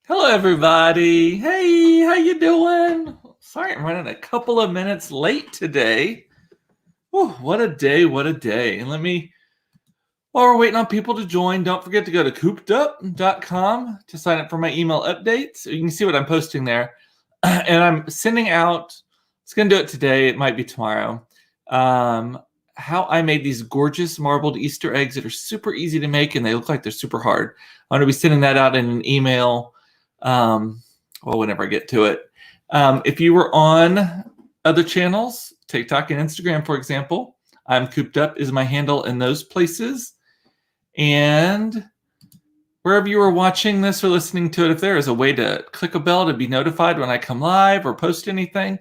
Hello, everybody. Hey, how you doing? Sorry, I'm running a couple of minutes late today. Whew, what a day, what a day. And while we're waiting on people to join, don't forget to go to coopedup.com to sign up for my email updates. You can see what I'm posting there. And I'm sending out, it's going to do it today, it might be tomorrow, how I made these gorgeous marbled Easter eggs that are super easy to make and they look like they're super hard. I'm going to be sending that out in an email whenever I get to it. If you were on other channels, TikTok and Instagram, for example, I'm Cooped Up is my handle in those places. And wherever you are watching this or listening to it, if there is a way to click a bell to be notified when I come live or post anything,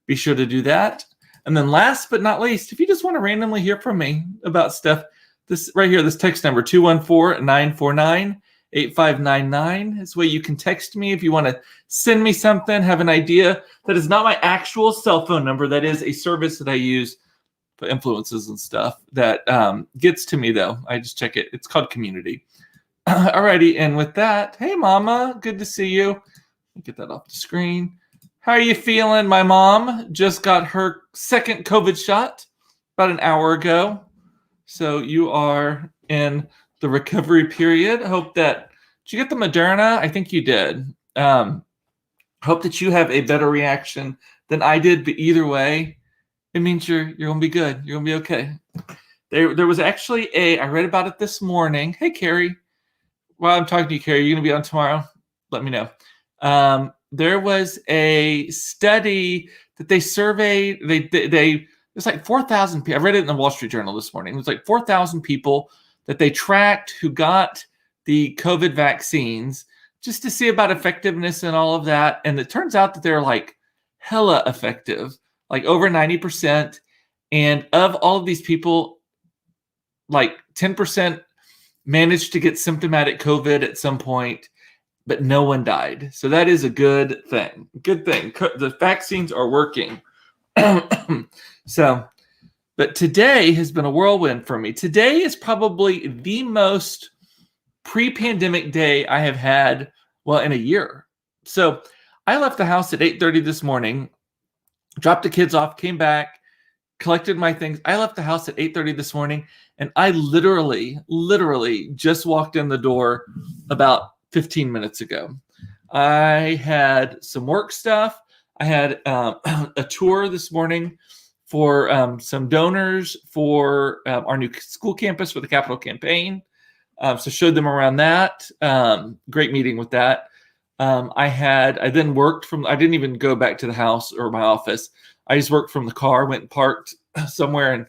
be sure to do that. And then last but not least, if you just want to randomly hear from me about stuff, this right here, this text number, 214-949-8599 is where you can text me if you want to send me something, have an idea. That is not my actual cell phone number. That is a service that I use for influences and stuff that gets to me, though. I just check it. It's called Community. Alrighty, and with that, hey, Mama, good to see you. Let me get that off the screen. How are you feeling? My mom just got her second COVID shot about an hour ago. So you are in the recovery period. Hope that, did you get the Moderna? I think you did. Hope that you have a better reaction than I did, but either way, it means you're going to be good. You're going to be okay. There was actually I read about it this morning. Hey, Carrie. While I'm talking to you, Carrie, you're going to be on tomorrow? Let me know. There was a study that they surveyed. It's like 4,000 people. I read it in the Wall Street Journal this morning. It was like 4,000 people that they tracked who got the COVID vaccines just to see about effectiveness and all of that. And it turns out that they're like hella effective, like over 90%. And of all of these people, like 10% managed to get symptomatic COVID at some point, but no one died. So that is a good thing. Good thing. The vaccines are working. But today has been a whirlwind for me. Today is probably the most pre-pandemic day I have had, well, in a year. So I left the house at 8:30 this morning, dropped the kids off, came back, collected my things. I left the house at 8:30 this morning, and I literally just walked in the door about 15 minutes ago. I had some work stuff. I had a tour this morning for some donors for our new school campus for the Capital Campaign. So showed them around that. Great meeting with that. I then worked I didn't even go back to the house or my office. I just worked from the car, went and parked somewhere and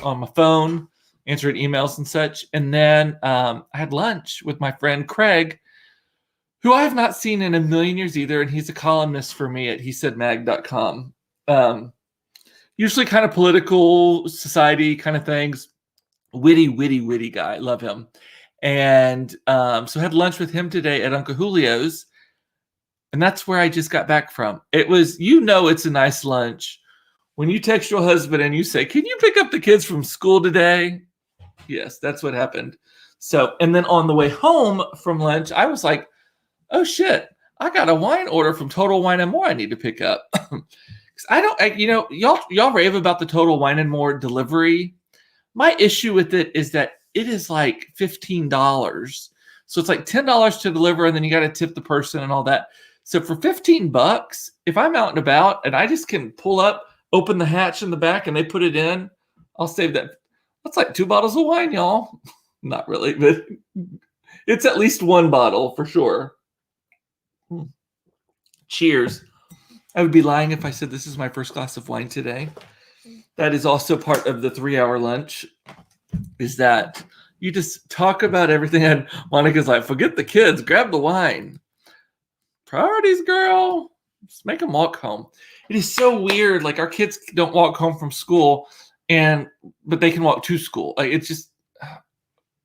on my phone, answered emails and such. And then I had lunch with my friend Craig, who I have not seen in a million years either. And he's a columnist for me at hesaidmag.com. Usually kind of political, society kind of things. Witty guy. Love him. And so I had lunch with him today at Uncle Julio's. And that's where I just got back from. It was, it's a nice lunch when you text your husband and you say, can you pick up the kids from school today? Yes, that's what happened. So, and then on the way home from lunch, I was like, oh shit, I got a wine order from Total Wine and More I need to pick up. Y'all rave about the Total Wine and More delivery. My issue with it is that it is like $15. So it's like $10 to deliver, and then you got to tip the person and all that. So for $15, if I'm out and about and I just can pull up, open the hatch in the back, and they put it in, I'll save that. That's like 2 bottles of wine, y'all. Not really, but it's at least 1 bottle for sure. Cheers. I would be lying if I said this is my first glass of wine today. That is also part of the 3-hour lunch, is that you just talk about everything. And Monica's like, forget the kids, grab the wine. Priorities, girl. Just make them walk home. It is so weird. Like, our kids don't walk home from school, but they can walk to school. Like, it's just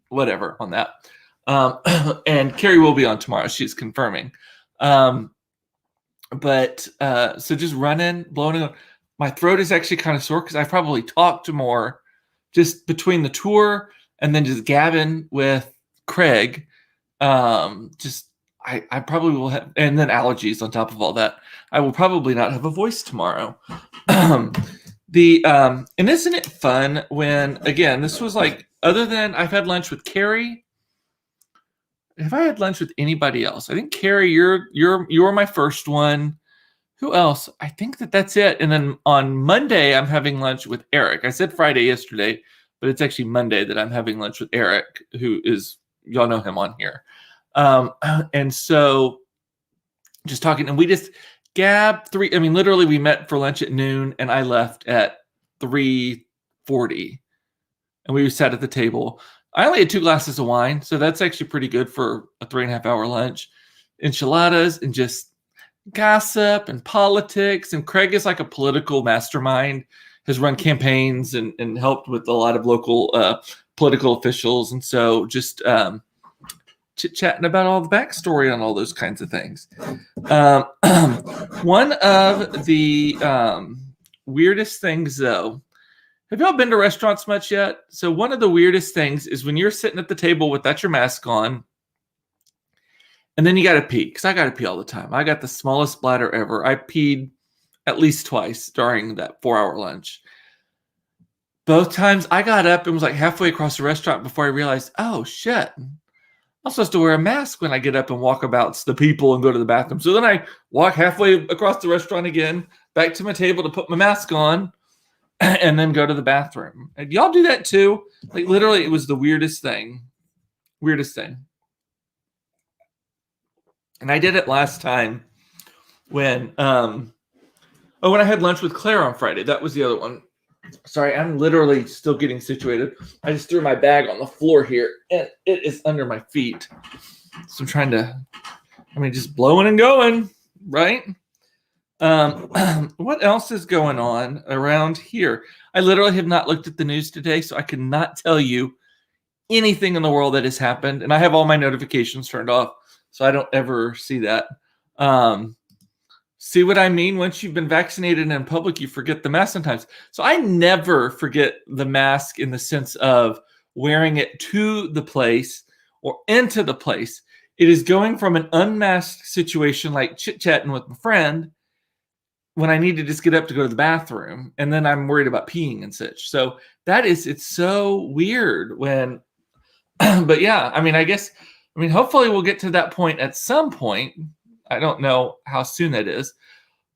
whatever on that. And Carrie will be on tomorrow. She's confirming. So just running, blowing. My throat is actually kind of sore because I probably talked more just between the tour and then just gabbing with Craig. I I probably will have, and then allergies on top of all that. I will probably not have a voice tomorrow. And isn't it fun when, again, this was like, other than I've had lunch with Carrie. Have I had lunch with anybody else? I think Carrie, you're my first one. Who else? I think that's it. And then on Monday, I'm having lunch with Eric. I said Friday yesterday, but it's actually Monday that I'm having lunch with Eric, who is, y'all know him on here. And so just talking, and we just gabbed literally we met for lunch at noon and I left at 3:40 and we sat at the table. I only had 2 glasses of wine, so that's actually pretty good for a 3.5 hour lunch. Enchiladas and just gossip and politics. And Craig is like a political mastermind, has run campaigns and helped with a lot of local political officials. And so just chit-chatting about all the backstory on all those kinds of things. One of the weirdest things, though, have y'all been to restaurants much yet? So one of the weirdest things is when you're sitting at the table without your mask on, and then you got to pee, because I got to pee all the time. I got the smallest bladder ever. I peed at least twice during that 4-hour lunch. Both times I got up and was like halfway across the restaurant before I realized, oh, shit. I'm supposed to wear a mask when I get up and walk about the people and go to the bathroom. So then I walk halfway across the restaurant again, back to my table to put my mask on, and then go to the bathroom. And y'all do that too? Like literally, it was the weirdest thing. Weirdest thing. And I did it last time when when I had lunch with Claire on Friday. That was the other one. Sorry, I'm literally still getting situated. I just threw my bag on the floor here, and it is under my feet. So I'm trying to, just blowing and going, right? What else is going on around here? I literally have not looked at the news today, so I cannot tell you anything in the world that has happened. And I have all my notifications turned off, so I don't ever see that. See what I mean? Once you've been vaccinated and in public, you forget the mask sometimes. So I never forget the mask in the sense of wearing it to the place or into the place. It is going from an unmasked situation like chit-chatting with my friend when I need to just get up to go to the bathroom, and then I'm worried about peeing and such. So it's so weird when, but yeah, hopefully we'll get to that point at some point. I don't know how soon that is.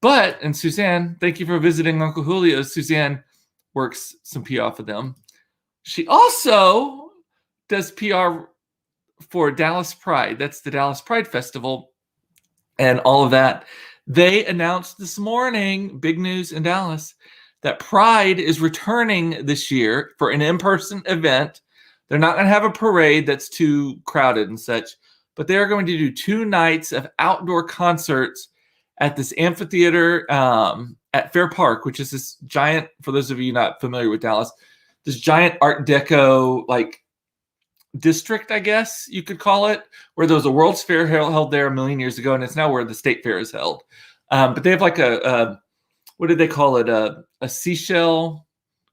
But, and Suzanne, thank you for visiting Uncle Julio. Suzanne works some PR for them. She also does PR for Dallas Pride. That's the Dallas Pride Festival and all of that. They announced this morning, big news in Dallas, that Pride is returning this year for an in-person event. They're not going to have a parade that's too crowded and such, but they're going to do 2 nights of outdoor concerts at this amphitheater at Fair Park, which is this giant, for those of you not familiar with Dallas, this giant Art Deco district, I guess you could call it, where there was a World's Fair held there a million years ago, and it's now where the State Fair is held. But they have like a what did they call it? A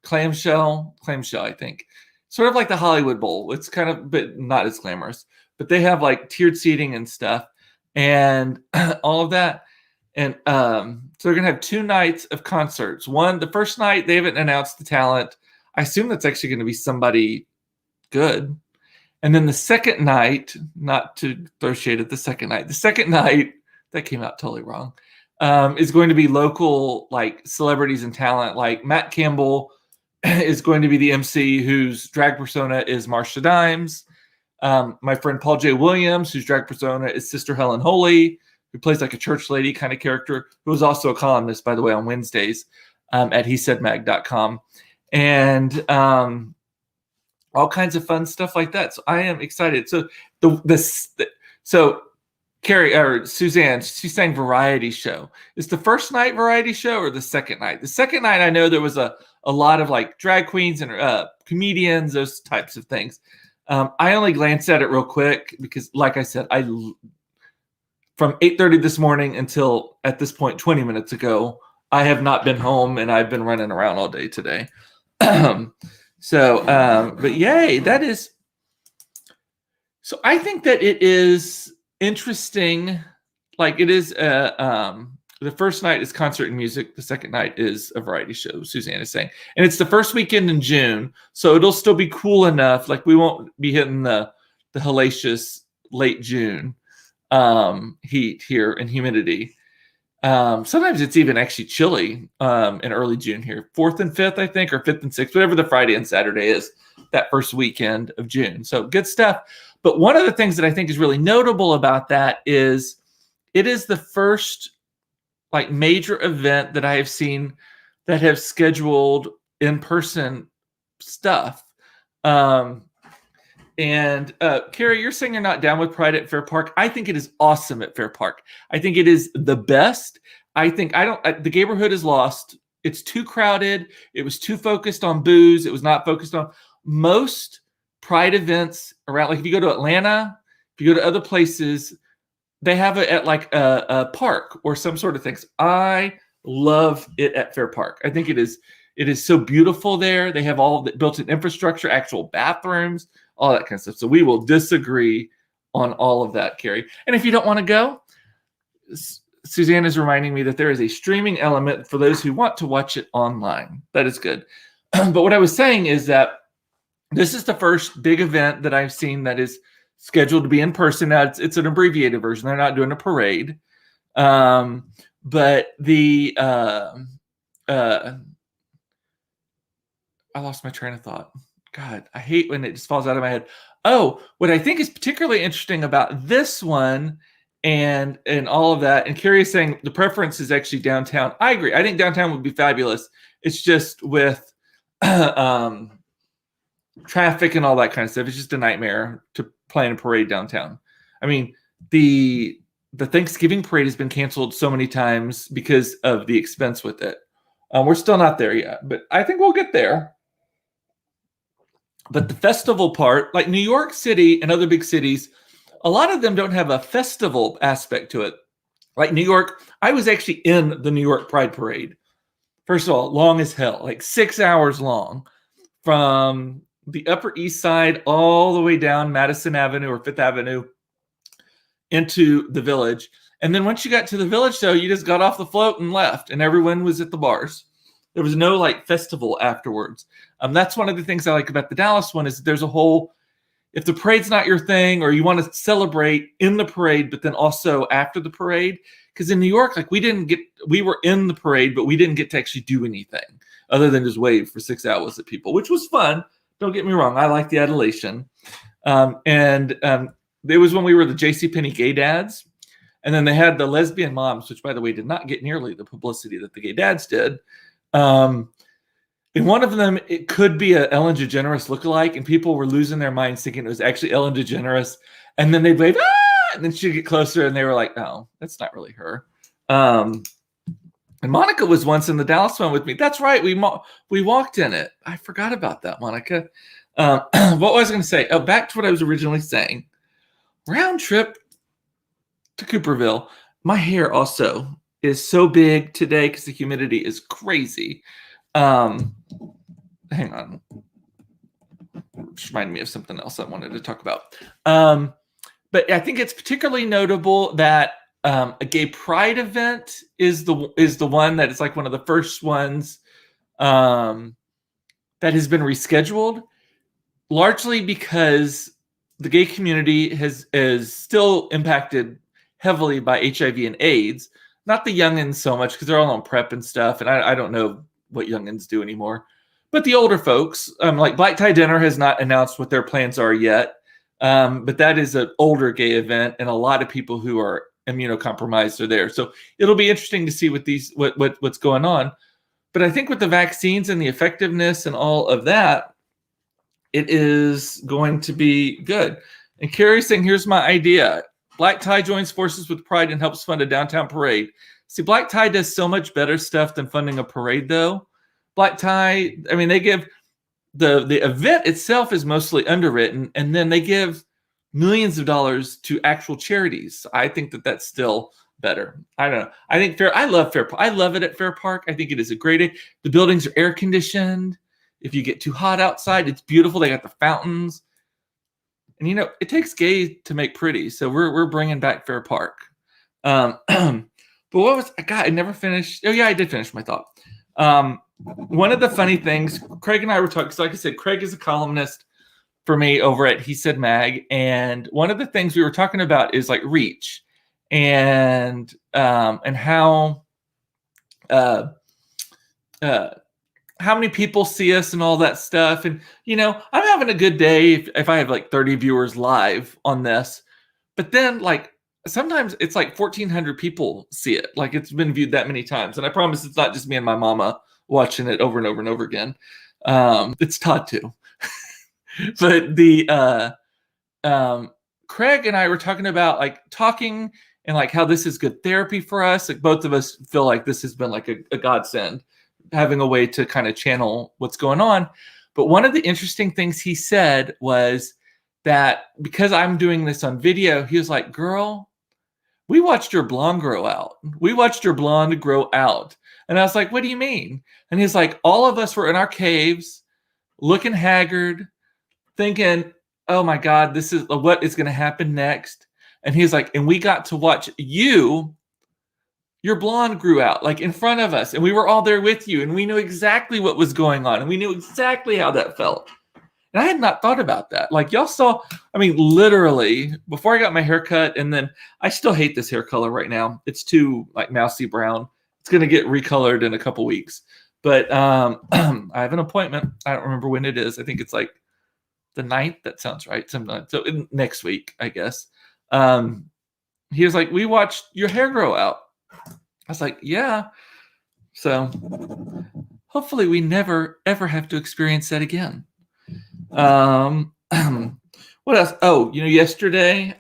clamshell, I think. Sort of like the Hollywood Bowl. It's kind of, but not as glamorous. But they have like tiered seating and stuff and all of that. And so they're going to have 2 nights of concerts. The first night, they haven't announced the talent. I assume that's actually going to be somebody good. And then the second night, not to throw shade at the second night, that came out totally wrong, is going to be local like celebrities and talent. Like Matt Campbell is going to be the MC, whose drag persona is Marsha Dimes. My friend Paul J. Williams, whose drag persona is Sister Helen Holy, who plays like a church lady kind of character, who is also a columnist, by the way, on Wednesdays at hesaidmag.com. And all kinds of fun stuff like that. So I am excited. So so Carrie or Suzanne, she's saying variety show. Is the first night variety show or the second night? The second night, I know there was a lot of like drag queens and comedians, those types of things. I only glanced at it real quick because, like I said, from 8:30 this morning until at this point 20 minutes ago, I have not been home and I've been running around all day today. But yay, that is. So I think that it is interesting. Like it is the first night is concert and music. The second night is a variety show, Suzanne is saying. And it's the first weekend in June, so it'll still be cool enough. Like we won't be hitting the hellacious late June heat here and humidity. Sometimes it's even actually chilly in early June here. 4th and 5th, I think, or 5th and 6th, whatever the Friday and Saturday is, that first weekend of June. So good stuff. But one of the things that I think is really notable about that is it is the first like major event that I have seen that have scheduled in-person stuff. And Carrie, you're saying you're not down with Pride at Fair Park. I think it is awesome at Fair Park. I think it is the best. I think the neighborhood is lost. It's too crowded. It was too focused on booze. It was not focused on most Pride events around. Like if you go to Atlanta, if you go to other places, they have it at like a park or some sort of things. I love it at Fair Park. I think it is so beautiful there. They have all the built-in infrastructure, actual bathrooms, all that kind of stuff. So we will disagree on all of that, Carrie. And if you don't want to go, Suzanne is reminding me that there is a streaming element for those who want to watch it online. That is good. But what I was saying is that this is the first big event that I've seen that is scheduled to be in person. Now it's an abbreviated version. They're not doing a parade. But the I lost my train of thought. God, I hate when it just falls out of my head. Oh, what I think is particularly interesting about this one and all of that, and Carrie is saying the preference is actually downtown. I agree. I think downtown would be fabulous. It's just with traffic and all that kind of stuff. It's just a nightmare to plan a parade downtown. I mean, the Thanksgiving parade has been canceled so many times because of the expense with it. We're still not there yet, but I think we'll get there. But the festival part, like New York City and other big cities, a lot of them don't have a festival aspect to it. Like New York, I was actually in the New York Pride Parade. First of all, long as hell, like 6 hours long, from the Upper East Side all the way down Madison Avenue or Fifth Avenue into the Village. And then once you got to the Village, though, you just got off the float and left, and everyone was at the bars. There was no like festival afterwards. That's one of the things I like about the Dallas one is there's a whole, if the parade's not your thing or you want to celebrate in the parade, but then also after the parade, because in New York, like we were in the parade, but we didn't get to actually do anything other than just wave for 6 hours at people, which was fun. Don't get me wrong. I like the adulation. It was when we were the JCPenney gay dads. And then they had the lesbian moms, which by the way, did not get nearly the publicity that the gay dads did. In one of them, it could be a Ellen DeGeneres lookalike, and people were losing their minds thinking it was actually Ellen DeGeneres. And then they'd wave, ah! And then she'd get closer, and they were like, "No, that's not really her." And Monica was once in the Dallas one with me. That's right, we walked in it. I forgot about that, Monica. What was I going to say? Oh, back to what I was originally saying. Round trip to Cooperville. My hair also is so big today because the humidity is crazy. Hang on. Just reminded me of something else I wanted to talk about. But I think it's particularly notable that a gay pride event is the one that is like one of the first ones that has been rescheduled, largely because the gay community is still impacted heavily by HIV and AIDS. Not the youngins so much because they're all on PrEP and stuff, and I don't know what youngins do anymore. But the older folks, like Black Tie Dinner has not announced what their plans are yet, but that is an older gay event, and a lot of people who are immunocompromised are there. So it'll be interesting to see what's going on. But I think with the vaccines and the effectiveness and all of that, it is going to be good. And Carrie's saying, here's my idea. Black Tie joins forces with Pride and helps fund a downtown parade. See, Black Tie does so much better stuff than funding a parade, though. Black Tie, I mean, they give the event itself is mostly underwritten, and then they give millions of dollars to actual charities. I think that that's still better. I don't know. I love Fair Park. I love it at Fair Park. I think it is a great. The buildings are air conditioned. If you get too hot outside, it's beautiful. They got the fountains. And it takes gay to make pretty, so we're bringing back Fair Park. But what was God? I never finished. Oh yeah, I did finish my thought. One of the funny things, Craig and I were talking. So like I said, Craig is a columnist for me over at He Said Mag, and one of the things we were talking about is like reach, and how how many people see us and all that stuff. And I'm having a good day if I have like 30 viewers live on this, but then like sometimes it's like 1,400 people see it. Like it's been viewed that many times, and I promise it's not just me and my mama watching it over and over and over again. It's Todd too. But the Craig and I were talking about and like how this is good therapy for us. Like both of us feel like this has been like a godsend, having a way to kind of channel what's going on. But one of the interesting things he said was that because I'm doing this on video, he was like, girl, we watched your blonde grow out. We watched your blonde grow out. And I was like, what do you mean? And he's like, all of us were in our caves looking haggard, thinking, oh my God, this is what is going to happen next. And he's like, and we got to watch your blonde grew out like in front of us. And we were all there with you. And we knew exactly what was going on. And we knew exactly how that felt. And I had not thought about that. Like y'all saw, I mean, literally before I got my hair cut, and then I still hate this hair color right now. It's too like mousy brown. It's going to get recolored in a couple weeks. But I have an appointment. I don't remember when it is. I think it's like the 9th. That sounds right. Sometime. So next week, I guess. He was like, we watched your hair grow out. I was like, yeah. So hopefully we never, ever have to experience that again. What else? Oh, yesterday,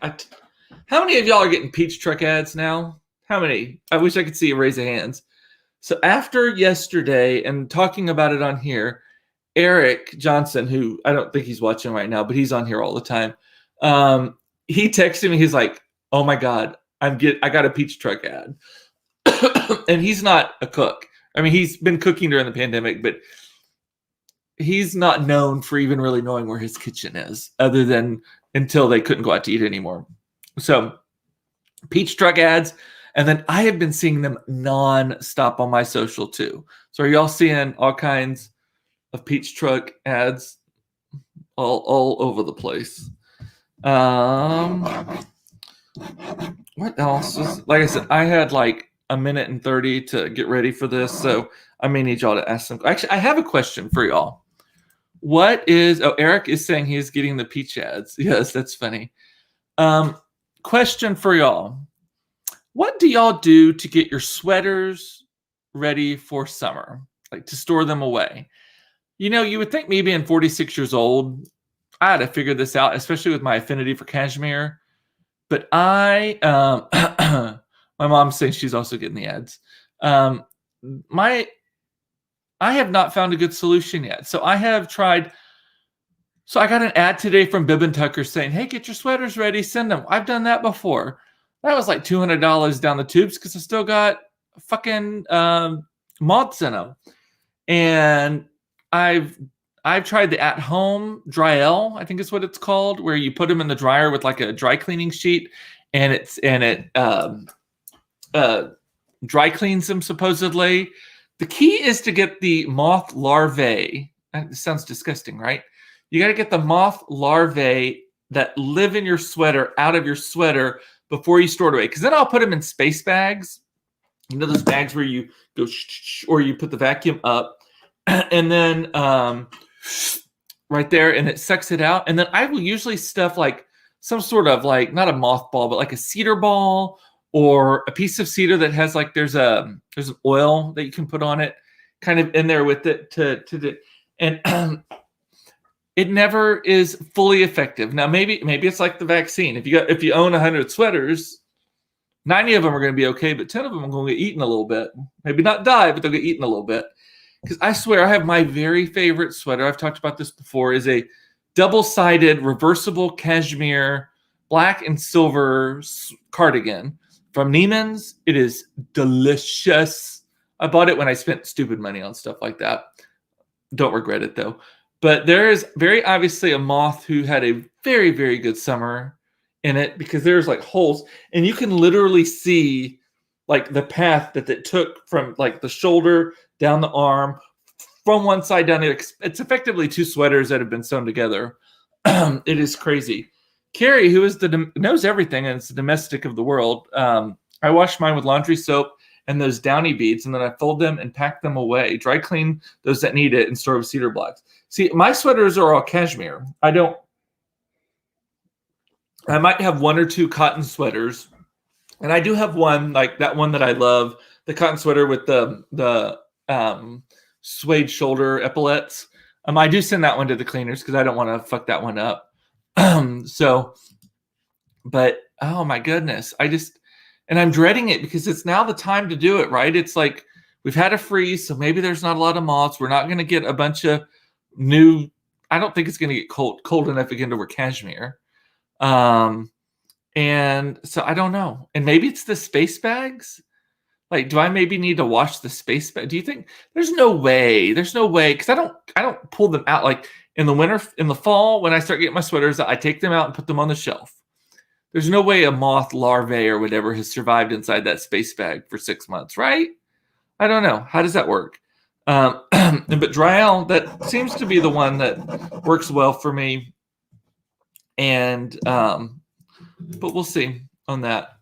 how many of y'all are getting Peach Truck ads now? How many? I wish I could see a raise of hands. So after yesterday and talking about it on here, Eric Johnson, who I don't think he's watching right now, but he's on here all the time. He texted me. He's like, oh my God, I got a Peach Truck ad. And he's not a cook. I mean, he's been cooking during the pandemic, but he's not known for even really knowing where his kitchen is, other than until they couldn't go out to eat anymore. So Peach Truck ads. And then I have been seeing them non-stop on my social too. So are y'all seeing all kinds of Peach Truck ads all over the place? What else? Like I said, I had like a minute and 30 to get ready for this. So I may need y'all to ask some. Actually, I have a question for y'all. Eric is saying he's getting the peach ads. Yes, that's funny. Question for y'all. What do y'all do to get your sweaters ready for summer? Like to store them away? You would think me being 46 years old, I had to figure this out, especially with my affinity for cashmere. But my mom's saying she's also getting the ads. I have not found a good solution yet. So I have tried. So I got an ad today from Bibb & Tucker saying, hey, get your sweaters ready, send them. I've done that before. That was like $200 down the tubes because I still got fucking moths in them. And I've tried the at-home Dryel, I think is what it's called, where you put them in the dryer with like a dry cleaning sheet, and it dry cleans them supposedly. The key is to get the moth larvae. That sounds disgusting, right? You got to get the moth larvae that live in your sweater out of your sweater before you store it away. Because then I'll put them in space bags. Those bags where you go or you put the vacuum up and then right there, and it sucks it out. And then I will usually stuff like some sort of like, not a mothball, but like a cedar ball or a piece of cedar that has like, there's an oil that you can put on it kind of in there with it and it never is fully effective. Now, maybe it's like the vaccine. If you own 100 sweaters, 90 of them are going to be okay, but 10 of them are going to get eaten a little bit. Maybe not die, but they'll get eaten a little bit. Because I swear, I have my very favorite sweater. I've talked about this before. Is a double-sided reversible cashmere black and silver cardigan from Neiman's. It is delicious. I bought it when I spent stupid money on stuff like that. Don't regret it though. But there is very obviously a moth who had a very, very good summer in it, because there's like holes, and you can literally see like the path that it took from like the shoulder down the arm, from one side down. It's effectively two sweaters that have been sewn together. It is crazy. Carrie, who is knows everything and is the domestic of the world. I wash mine with laundry soap and those downy beads, and then I fold them and pack them away. Dry clean those that need it and store with cedar blocks. See, my sweaters are all cashmere. I might have one or two cotton sweaters, and I do have one, like that one that I love, the cotton sweater with the suede shoulder epaulets. I do send that one to the cleaners because I don't want to fuck that one up. But oh my goodness, and I'm dreading it because it's now the time to do it, right? It's like we've had a freeze, so maybe there's not a lot of moths. We're not going to get a bunch of new. I don't think it's going to get cold enough again to wear cashmere. And so I don't know. And maybe it's the space bags. Like, do I maybe need to wash the space bag? Do you think there's no way? There's no way, because I don't pull them out. Like in the winter, in the fall, when I start getting my sweaters, I take them out and put them on the shelf. There's no way a moth larvae or whatever has survived inside that space bag for 6 months, right? I don't know. How does that work? But Dryel, that seems to be the one that works well for me. And but we'll see on that.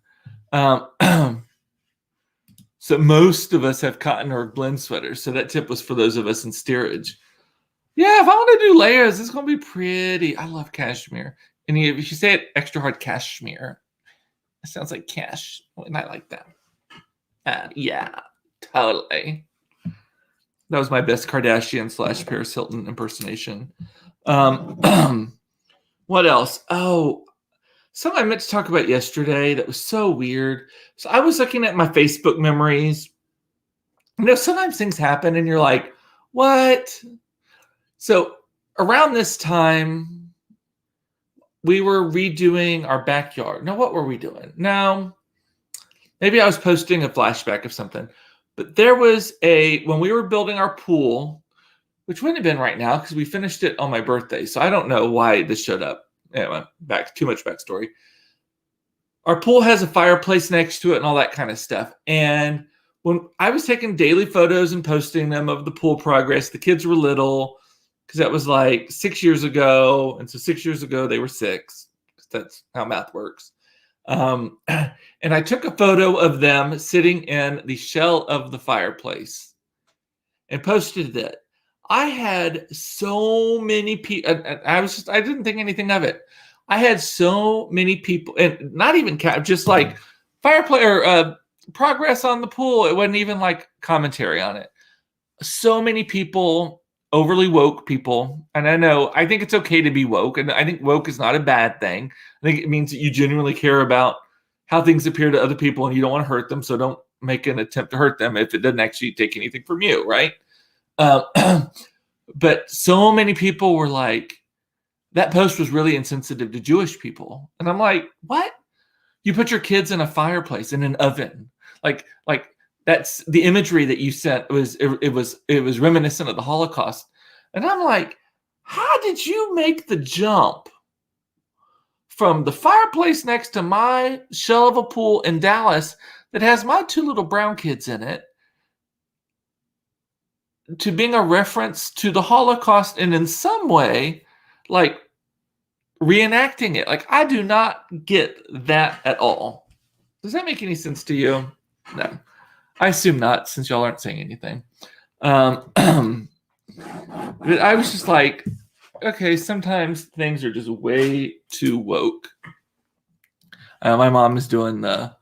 So most of us have cotton or blend sweaters. So that tip was for those of us in steerage. Yeah, if I want to do layers, it's going to be pretty. I love cashmere. And if you say it extra hard, cashmere, it sounds like cash. And I like that. Yeah, totally. That was my best Kardashian / Paris Hilton impersonation. What else? Oh, something I meant to talk about yesterday that was so weird. So I was looking at my Facebook memories. You know, sometimes things happen and you're like, what? So around this time, we were redoing our backyard. Now, what were we doing? Now, maybe I was posting a flashback of something. But there was when we were building our pool, which wouldn't have been right now because we finished it on my birthday. So I don't know why this showed up. Anyway, too much backstory. Our pool has a fireplace next to it and all that kind of stuff. And when I was taking daily photos and posting them of the pool progress, the kids were little, because that was like 6 years ago. And so 6 years ago, they were 6. That's how math works. And I took a photo of them sitting in the shell of the fireplace and posted it. I had so many people. I didn't think anything of it. I had so many people, and not even just like fireplace or progress on the pool. It wasn't even like commentary on it. So many people, overly woke people. And I think it's okay to be woke. And I think woke is not a bad thing. I think it means that you genuinely care about how things appear to other people and you don't want to hurt them. So don't make an attempt to hurt them if it doesn't actually take anything from you, right? But so many people were like, that post was really insensitive to Jewish people. And I'm like, what? You put your kids in a fireplace, in an oven. Like that's the imagery that you sent it was reminiscent of the Holocaust. And I'm like, how did you make the jump from the fireplace next to my shell of a pool in Dallas that has my 2 little brown kids in it to being a reference to the Holocaust and in some way, like reenacting it? Like, I do not get that at all. Does that make any sense to you? No. I assume not, since y'all aren't saying anything. But I was just like, okay, sometimes things are just way too woke. My mom is doing the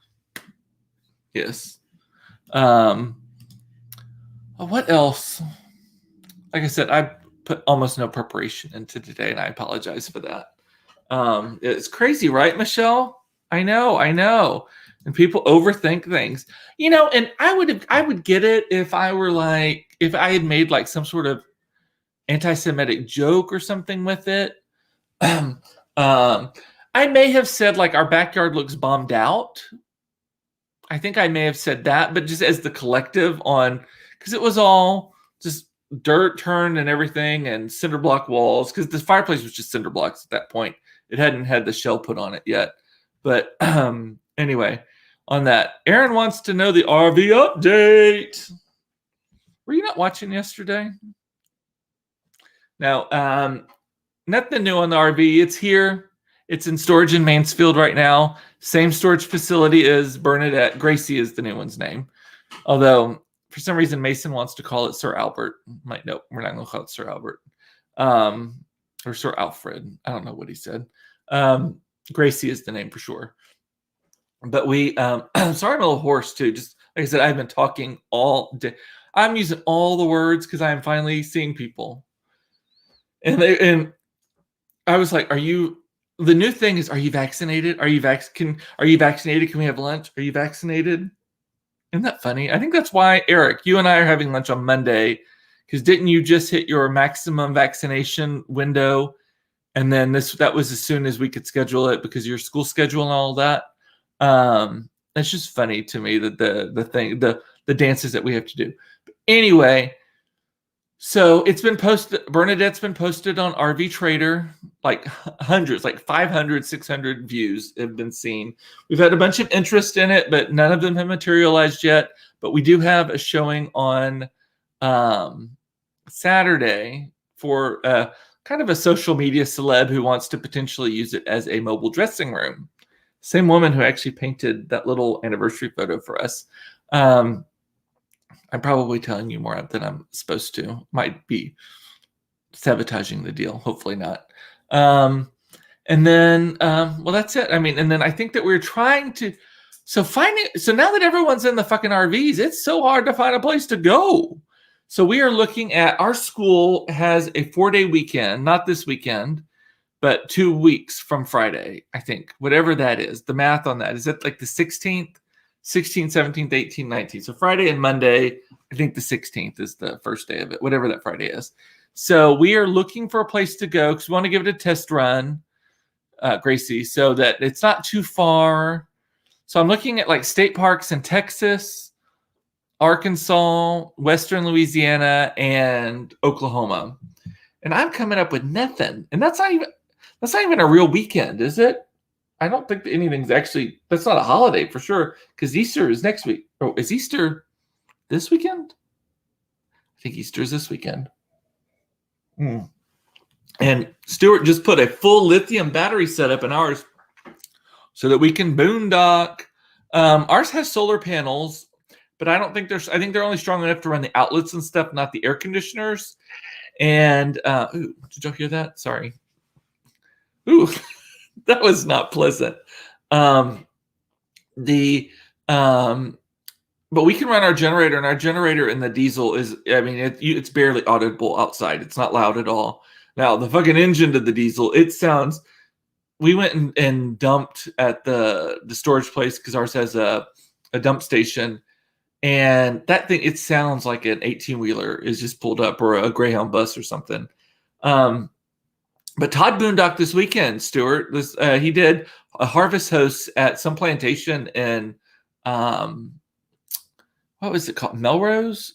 yes. What else? Like I said, I put almost no preparation into today, and I apologize for that. It's crazy, right, Michelle? I know. And people overthink things, and I would get it if I had made like some sort of anti-Semitic joke or something with it. I may have said like our backyard looks bombed out. I think I may have said that, but just as the collective because it was all just dirt turned and everything, and cinder block walls, because the fireplace was just cinder blocks at that point. It hadn't had the shell put on it yet. But anyway, on that, Aaron wants to know the RV update. Were you not watching yesterday? Now, nothing new on the RV. It's here. It's in storage in Mansfield right now. Same storage facility as Bernadette. Gracie is the new one's name. Although, for some reason, Mason wants to call it Sir Albert. No, we're not going to call it Sir Albert. Or Sir Alfred. I don't know what he said. Gracie is the name for sure. But we, sorry, I'm a little hoarse too. Just like I said, I've been talking all day. I'm using all the words because I'm finally seeing people. And I was like, the new thing is, are you vaccinated? Are you vaccinated? Can we have lunch? Are you vaccinated? Isn't that funny? I think that's why, Eric, you and I are having lunch on Monday, because didn't you just hit your maximum vaccination window? And then that was as soon as we could schedule it because of your school schedule and all that. It's just funny to me that the dances that we have to do. But anyway, so it's been posted. Bernadette's been posted on RV Trader, like hundreds, like 500, 600 views have been seen. We've had a bunch of interest in it, but none of them have materialized yet. But we do have a showing on Saturday for kind of a social media celeb who wants to potentially use it as a mobile dressing room. Same woman who actually painted that little anniversary photo for us. I'm probably telling you more than I'm supposed to. Might be sabotaging the deal. Hopefully not. And then, well, that's it. I mean, and then I think that we're trying to, so now that everyone's in the fucking RVs, it's so hard to find a place to go. So we are looking at, our school has a 4-day weekend, not this weekend, but 2 weeks from Friday, I think, whatever that is. The math on that, is it like the 16th, 17th, 18th, 19th? So Friday and Monday, I think the 16th is the first day of it, whatever that Friday is. So we are looking for a place to go because we want to give it a test run, Gracie, so that it's not too far. So I'm looking at like state parks in Texas, Arkansas, Western Louisiana, and Oklahoma. And I'm coming up with nothing. And that's not even a real weekend, is it? I don't think that anything's actually, that's not a holiday for sure, because Easter is next week. Oh, is Easter this weekend? I think Easter is this weekend. And Stuart just put a full lithium battery setup in ours so that we can boondock. Ours has solar panels, but I think they're only strong enough to run the outlets and stuff, not the air conditioners. And, ooh, did y'all hear that? Sorry. Ooh, that was not pleasant. But we can run our generator, and our generator in the diesel is, I mean, it's barely audible outside. It's not loud at all. Now, the fucking engine to the diesel, it sounds, we went and dumped at the storage place because ours has a dump station. And that thing, it sounds like an 18-wheeler is just pulled up, or a Greyhound bus or something. But Todd boondocked this weekend, Stuart. He did a harvest host at some plantation in, what was it called? Melrose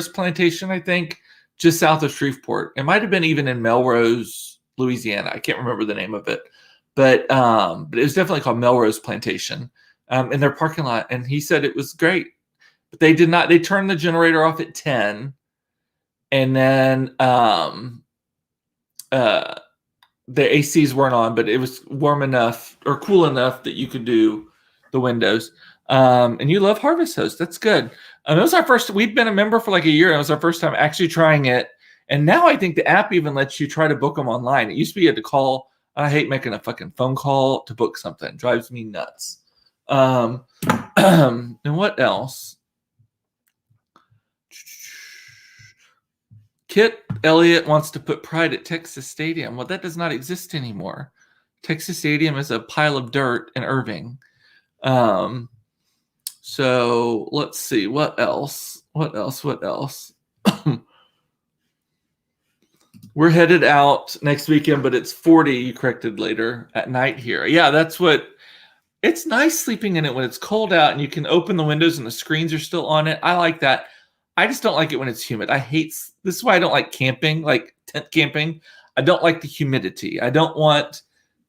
Plantation, I think, just south of Shreveport. It might have been even in Melrose, Louisiana. I can't remember the name of it. But it was definitely called Melrose Plantation in their parking lot. And he said it was great. But they did not. They turned the generator off at 10, and then the ACs weren't on, but it was warm enough or cool enough that you could do the windows. And you love Harvest Host. That's good. It was our first. We'd been a member for like a year, and it was our first time actually trying it. And now I think the app even lets you try to book them online. It used to be you had to call. I hate making a fucking phone call to book something. It drives me nuts. And what else? Kit Elliott wants to put Pride at Texas Stadium. Well, that does not exist anymore. Texas Stadium is a pile of dirt in Irving. So let's see. What else? We're headed out next weekend, but it's 40, you corrected later, at night here. Yeah, it's nice sleeping in it when it's cold out and you can open the windows and the screens are still on it. I like that. I just don't like it when it's humid. This is why I don't like camping, like tent camping. I don't like the humidity. I don't want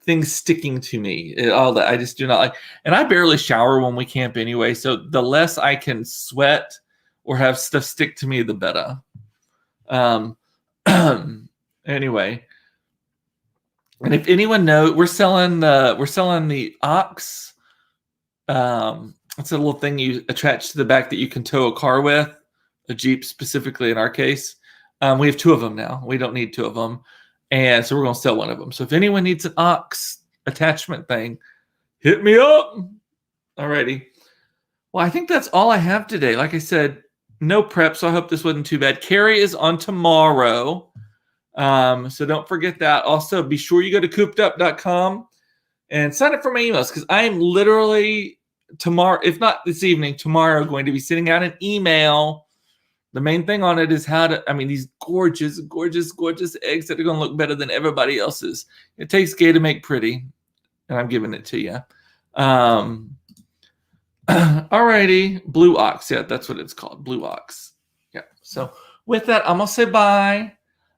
things sticking to me. All that I just do not like. And I barely shower when we camp anyway. So the less I can sweat or have stuff stick to me, the better. Anyway, and if anyone knows, we're selling the Ox. It's a little thing you attach to the back that you can tow a car with, a Jeep specifically in our case. We have 2 of them now. We don't need 2 of them. And so we're going to sell one of them. So if anyone needs an Ox attachment thing, hit me up. Alrighty. Well, I think that's all I have today. Like I said, no prep, so I hope this wasn't too bad. Carrie is on tomorrow. So don't forget that. Also, be sure you go to coopedup.com and sign up for my emails, because I am literally tomorrow, if not this evening, tomorrow, going to be sending out an email. The main thing on it is these gorgeous, gorgeous, gorgeous eggs that are going to look better than everybody else's. It takes Gay to make pretty, and I'm giving it to you. Alrighty, Blue Ox. Yeah, that's what it's called, Blue Ox. Yeah. So with that, I'm going to say bye.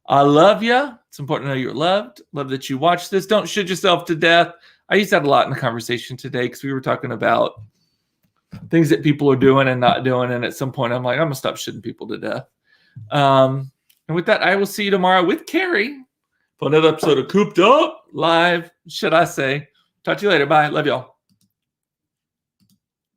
I love you. It's important to know you're loved. Love that you watch this. Don't shoot yourself to death. I used that a lot in the conversation today because we were talking about things that people are doing and not doing. And at some point, I'm like, I'm going to stop shooting people to death. And with that, I will see you tomorrow with Carrie for another episode of Cooped Up Live, should I say. Talk to you later. Bye. Love y'all.